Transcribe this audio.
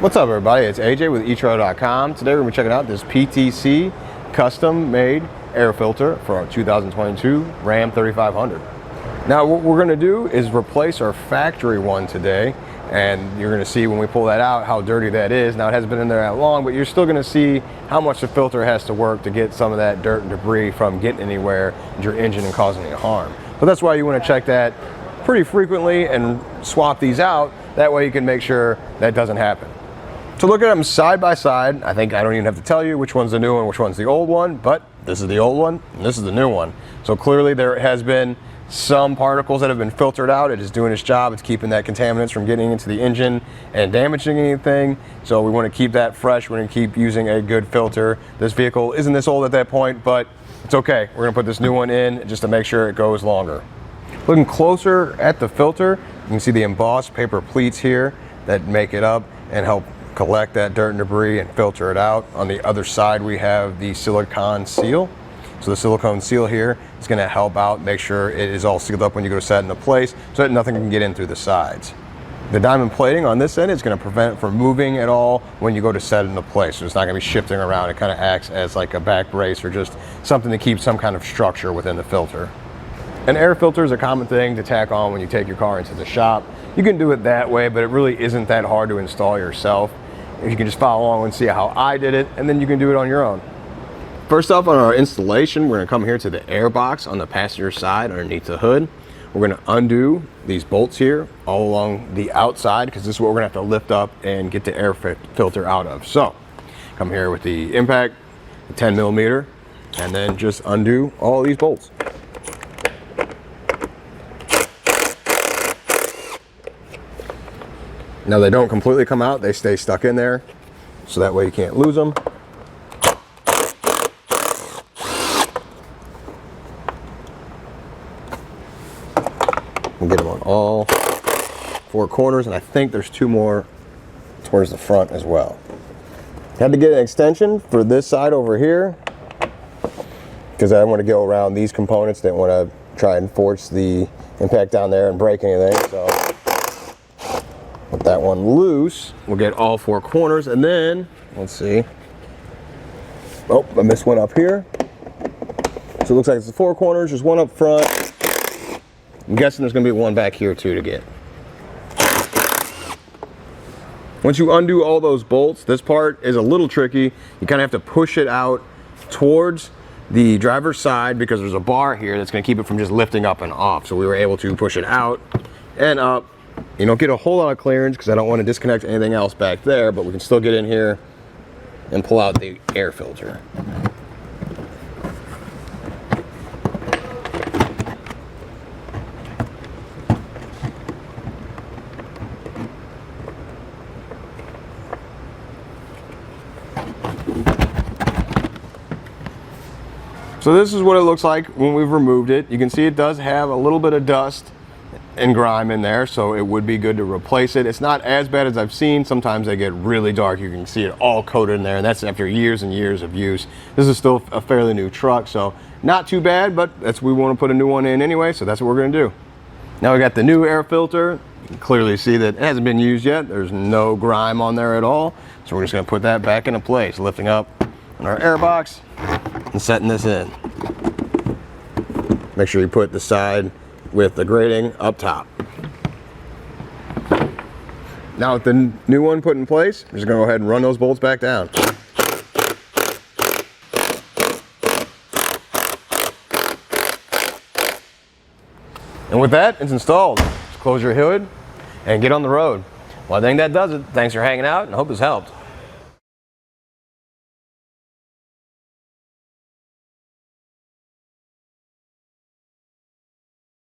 What's up, everybody? It's AJ with etrailer.com. Today we're going to be checking out this PTC custom-made air filter for our 2022 Ram 3500. Now what we're going to do is replace our factory one today, and you're going to see when we pull that out how dirty that is. Now it hasn't been in there that long, but you're still going to see how much the filter has to work to get some of that dirt and debris from getting anywhere in your engine and causing any harm. But that's why you want to check that pretty frequently and swap these out. That way you can make sure that doesn't happen. To look at them side by side, I think I don't even have to tell you which one's the new one, which one's the old one, but this is the old one and this is the new one. So clearly there has been some particles that have been filtered out. It is doing its job. It's keeping that contaminants from getting into the engine and damaging anything. So we want to keep that fresh. We're going to keep using a good filter. This vehicle isn't this old at that point, but it's okay. We're going to put this new one in just to make sure it goes longer. Looking closer at the filter, you can see the embossed paper pleats here that make it up and help collect that dirt and debris and filter it out. On the other side we have the silicone seal. So the silicone seal here is going to help out, make sure it is all sealed up when you go to set it into place so that nothing can get in through the sides. The diamond plating on this end is going to prevent it from moving at all when you go to set it into place. So it's not going to be shifting around. It kind of acts as like a back brace or just something to keep some kind of structure within the filter. An air filter is a common thing to tack on when you take your car into the shop. You can do it that way, but it really isn't that hard to install yourself. If you can just follow along and see how I did it, and then you can do it on your own. First off, on our installation, we're going to come here to the air box on the passenger side underneath the hood. We're going to undo these bolts here all along the outside, because this is what we're going to have to lift up and get the air filter out of. So come here with the impact, the 10 millimeter, and then just undo all these bolts. Now they don't completely come out, they stay stuck in there, so that way you can't lose them. We'll get them on all four corners, and I think there's two more towards the front as well. Had to get an extension for this side over here because I want to go around these components. Didn't want to try and force the impact down there and break anything, so with that one loose, we'll get all four corners, and then let's see. Oh, I missed one up here. So it looks like it's the four corners. There's one up front. I'm guessing there's going to be one back here too to get. Once you undo all those bolts, this part is a little tricky. You kind of have to push it out towards the driver's side because there's a bar here that's going to keep it from just lifting up and off. So we were able to push it out and up. You don't get a whole lot of clearance because I don't want to disconnect anything else back there, but we can still get in here and pull out the air filter. So this is what it looks like when we've removed it. You can see it does have a little bit of dust and grime in there, so it would be good to replace it. It's not as bad as I've seen. Sometimes they get really dark. You can see it all coated in there, and that's after years and years of use. This is still a fairly new truck, so not too bad, but we want to put a new one in anyway, so that's what we're going to do. Now we got the new air filter. You can clearly see that it hasn't been used yet. There's no grime on there at all, so we're just going to put that back into place, lifting up on our air box and setting this in. Make sure you put the side with the grating up top. Now with the new one put in place, we're just going to go ahead and run those bolts back down. And with that, it's installed. Just close your hood and get on the road. Well, I think that does it. Thanks for hanging out, and I hope this helped.